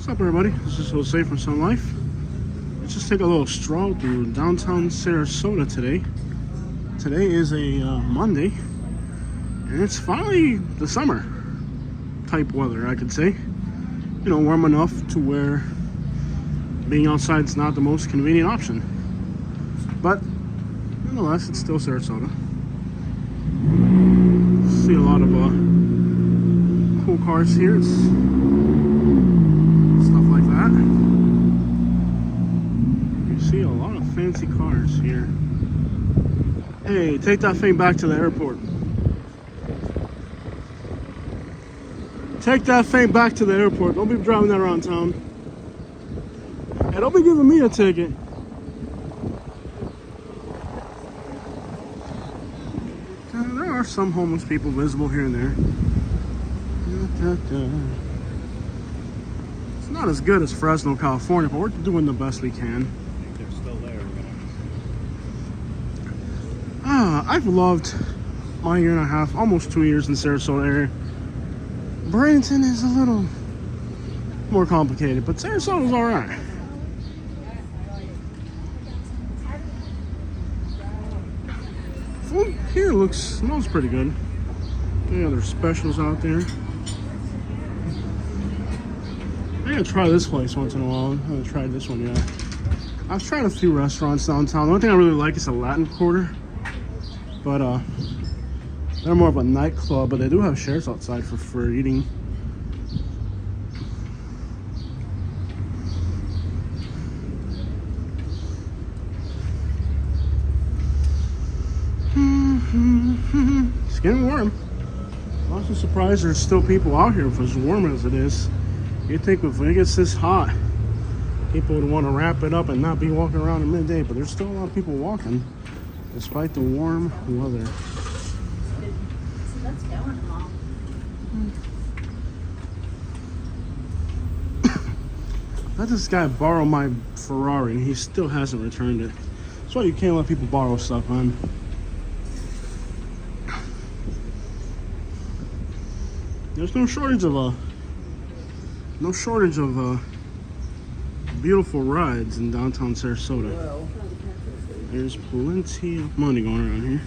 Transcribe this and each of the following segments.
What's up, everybody? This is Jose from Sun Life. Let's just take a little stroll through downtown Sarasota today. Today is a Monday, and it's finally the summer type weather, I could say. You know, warm enough to where being outside is not the most convenient option. But nonetheless, it's still Sarasota. See a lot of cool cars here. It's stuff like that. You see a lot of fancy cars here. Hey, take that thing back to the airport. Take that thing back to the airport. Don't be driving that around town. And don't be giving me a ticket. There are some homeless people visible here and there. It's not as good as Fresno, California, but we're doing the best we can. I think they're still there. I've loved my year and a half, almost 2 years in the Sarasota area. Bradenton is a little more complicated, but Sarasota's all right. Food here smells pretty good. Any other specials out there? I'm gonna try this place once in a while. I haven't tried this one yet. I've tried a few restaurants downtown. The only thing I really like is the Latin Quarter. But they're more of a nightclub, but they do have chairs outside for eating. It's getting warm. I'm also surprised there's still people out here for as warm as it is. You'd think if it gets this hot, people would want to wrap it up and not be walking around at midday, but there's still a lot of people walking despite the warm weather. Let this guy borrow my Ferrari and he still hasn't returned it. That's why you can't let people borrow stuff, man. There's no shortage of beautiful rides in downtown Sarasota. There's plenty of money going around here.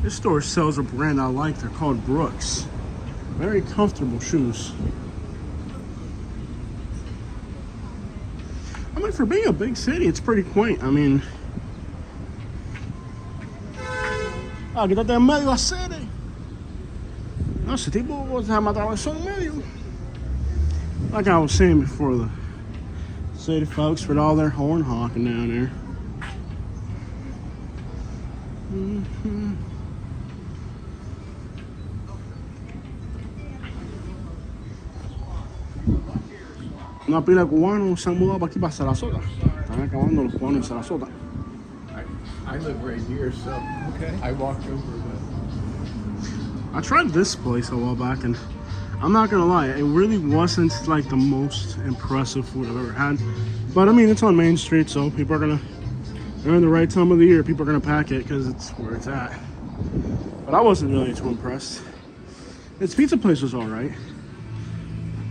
This store sells a brand I like. They're called Brooks. Very comfortable shoes. I mean, for being a big city, it's pretty quaint. I mean, quítate en medio a city. No, ese tipo se atravesó en medio. Like I was saying before, the city folks with all their horn honking down there. Una pila de cubanos se han mudado para aquí, para Sarasota. Están acabando los cubanos en Sarasota. I live right here, so I walked over. I tried this place a while back, and I'm not gonna lie, it really wasn't like the most impressive food I've ever had. But I mean, it's on Main Street, so people are during the right time of the year, people are gonna pack it because it's where it's at. But I wasn't really too impressed. Its pizza place was all right.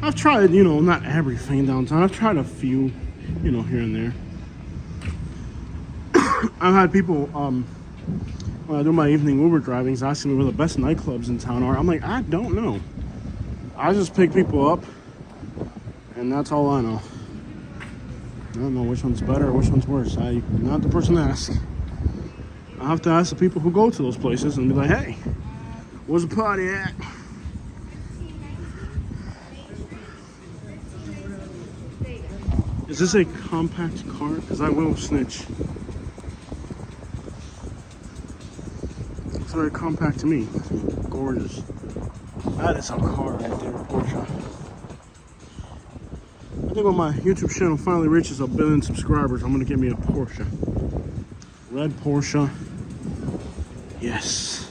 I've tried, you know, not everything downtown. I've tried a few, you know, here and there. I've had people, when I do my evening Uber drivings, asking me where the best nightclubs in town are. I'm like, I don't know. I just pick people up, and that's all I know. I don't know which one's better or which one's worse. I'm not the person to ask. I have to ask the people who go to those places and be like, hey, where's the party at? Is this a compact car? Because I will snitch. It's very compact to me. Gorgeous. That is a car right there, Porsche. I think when my YouTube channel finally reaches 1 billion subscribers, I'm gonna get me a Porsche. Red Porsche. Yes.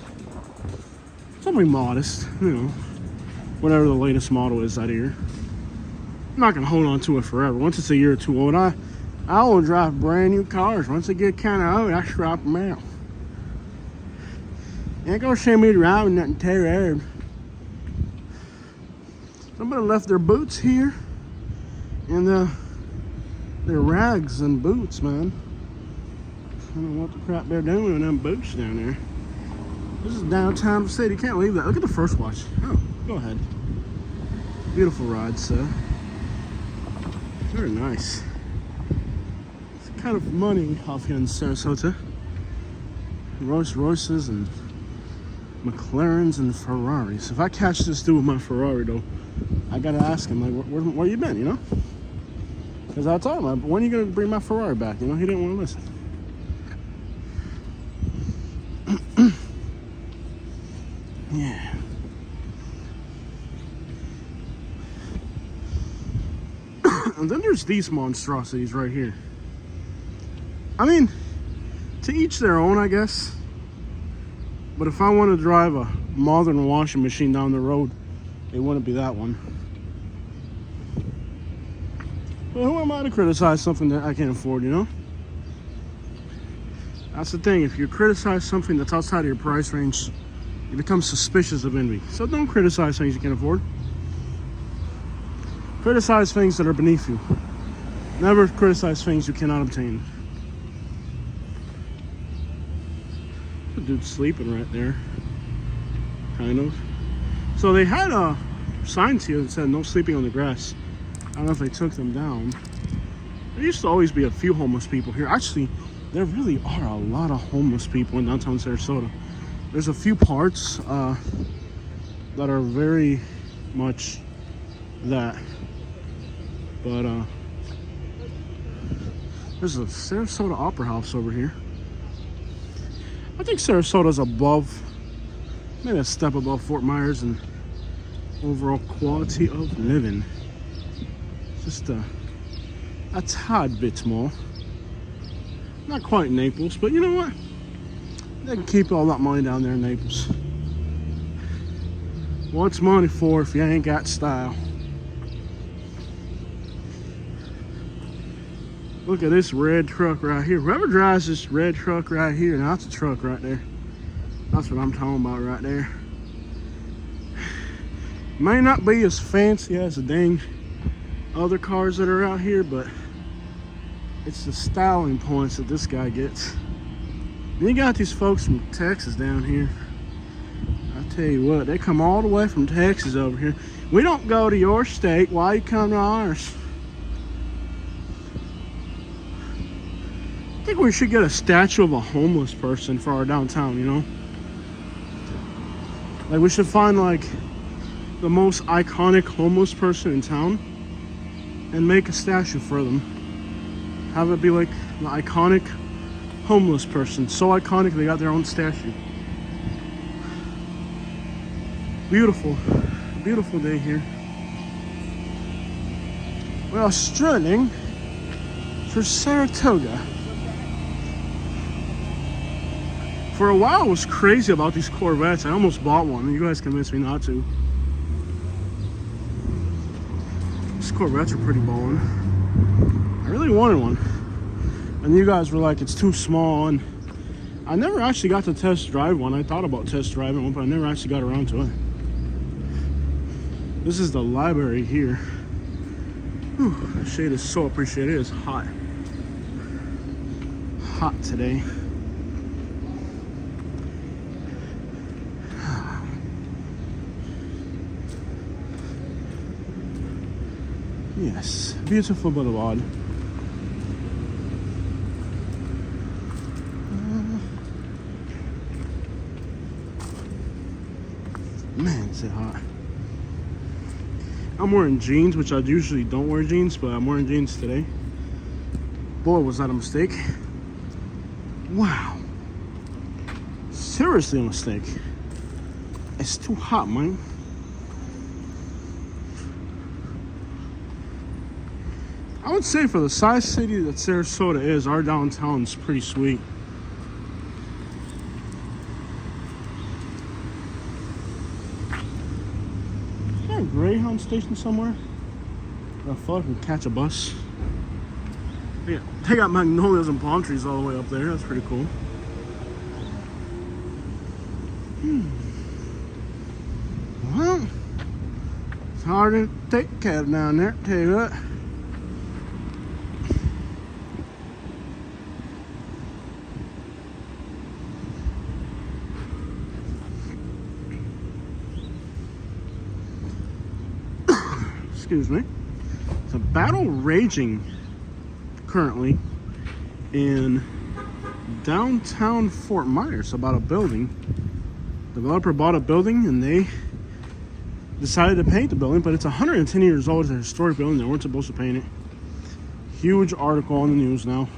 Something modest, you know. Whatever the latest model is out here. I'm not gonna hold on to it forever. Once it's a year or two old, I will drive brand new cars. Once they get kind of old, I swap them out. Ain't gonna send me driving nothing terrible. Somebody left their boots here. And their rags and boots, man. I don't know what the crap they're doing with them boots down there. This is downtown city. Can't leave that. Look at the first watch. Oh, go ahead. Beautiful ride, sir. Very nice. It's kind of money off here in Sarasota. Rolls Royces and McLarens and Ferraris. If I catch this dude with my Ferrari, though, I gotta ask him, like, where you been, you know? Because I told him, when are you gonna bring my Ferrari back? You know, he didn't want to listen. Yeah. And then there's these monstrosities right here. I mean, to each their own, I guess. But if I want to drive a modern washing machine down the road, it wouldn't be that one. But who am I to criticize something that I can't afford, you know? That's the thing. If you criticize something that's outside of your price range, you become suspicious of envy. So don't criticize things you can afford. Criticize things that are beneath you. Never criticize things you cannot obtain. The dude's sleeping right there. Kind of. So they had a signs here that said no sleeping on the grass. I don't know if they took them down. There used to always be a few homeless people here. Actually, there really are a lot of homeless people in downtown Sarasota. There's a few parts that are very much that. But there's a Sarasota Opera House over here. I think Sarasota's above, maybe a step above Fort Myers in overall quality of living. Just a tad bit more. Not quite Naples, but you know what? They can keep all that money down there in Naples. What's money for if you ain't got style? Look at this red truck right here. Whoever drives this red truck right here, now that's a truck right there. That's what I'm talking about right there. May not be as fancy as the dang other cars that are out here, but it's the styling points that this guy gets. And you got these folks from Texas down here. I tell you what, they come all the way from Texas over here. We don't go to your state, why you come to ours? I think we should get a statue of a homeless person for our downtown, you know? Like, we should find, like, the most iconic homeless person in town and make a statue for them. Have it be, like, the iconic homeless person. So iconic, they got their own statue. Beautiful. Beautiful day here. We are strolling for Saratoga. For a while, I was crazy about these Corvettes. I almost bought one. You guys convinced me not to. These Corvettes are pretty ballin'. I really wanted one. And you guys were like, it's too small. And I never actually got to test drive one. I thought about test driving one, but I never actually got around to it. This is the library here. Whew, the shade is so appreciated. It is hot. Hot today. Yes, beautiful boulevard. Man, is it hot. I'm wearing jeans, which I usually don't wear jeans, but I'm wearing jeans today. Boy, was that a mistake. Wow. Seriously a mistake. It's too hot, man. I would say for the size city that Sarasota is, our downtown's pretty sweet. Is there a Greyhound station somewhere? I thought I could catch a bus. Yeah, they got magnolias and palm trees all the way up there. That's pretty cool. Well, hard to take care of down there, tell you what. Excuse me. It's a battle raging currently in downtown Fort Myers about a building. Developer bought a building and they decided to paint the building, but it's 110 years old. It's a historic building. They weren't supposed to paint it. Huge article on the news now.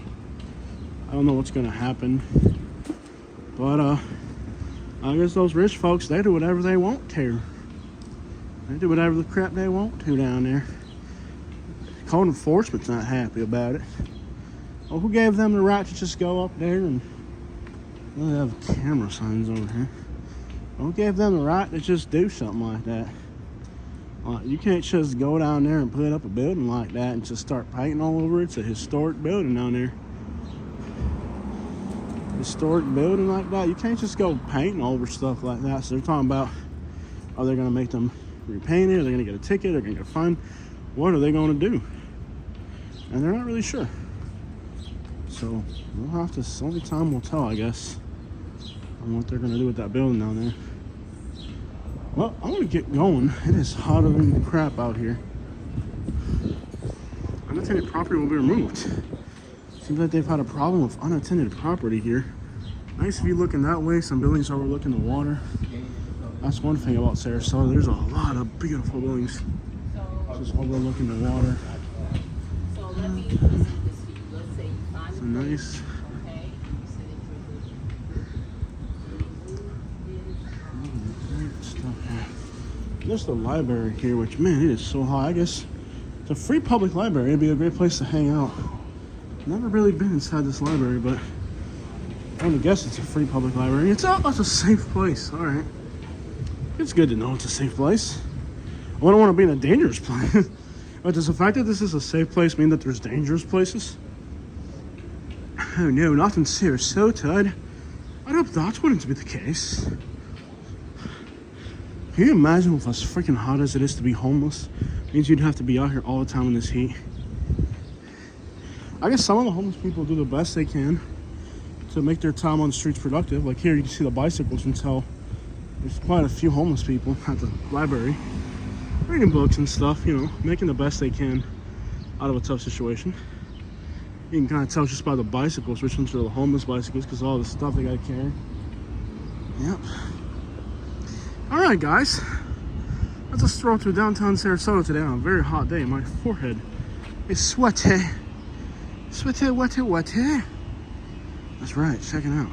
I don't know what's gonna happen, but I guess those rich folks, they do whatever they want to. They do whatever the crap they want to down there. Code enforcement's not happy about it. Well, who gave them the right to just go up there and they have camera signs over here? Who gave them the right to just do something like that? You can't just go down there and put up a building like that and just start painting all over it. It's a historic building down there. Historic building like that. You can't just go painting over stuff like that. So they're talking about, are they going to make them repaint it? Are they going to get a ticket? Are they going to get a fine? What are they going to do? And they're not really sure. So we'll have to, only time will tell, I guess, on what they're going to do with that building down there. Well, I'm going to get going. It is hotter than crap out here. Unattended property will be removed. Seems like they've had a problem with unattended property here. Nice view looking that way. Some buildings overlooking the water. That's one thing about Sarasota. There's a lot of beautiful buildings just overlooking the water. So let me listen to this. Let's say you find It's a nice. okay. There's the library here, which, man, it is so high. I guess it's a free public library. It'd be a great place to hang out. Never really been inside this library, but I'm gonna guess it's a free public library. It's a safe place. All right, it's good to know it's a safe place. I don't want to be in a dangerous place. But does the fact that this is a safe place mean that there's dangerous places? Oh no, not in Sarasota. I'd hope that wouldn't be the case. Can you imagine with as freaking hot as it is to be homeless? It means you'd have to be out here all the time in this heat. I guess some of the homeless people do the best they can to make their time on the streets productive. Like here, you can see the bicycles and tell there's quite a few homeless people at the library reading books and stuff, you know, making the best they can out of a tough situation. You can kind of tell just by the bicycles which ones are the homeless bicycles because all the stuff they gotta carry. Yep. All right, guys. Let's just stroll through downtown Sarasota today on a very hot day. My forehead is sweaty. Sweaty, wetty, wetty. That's right, check it out.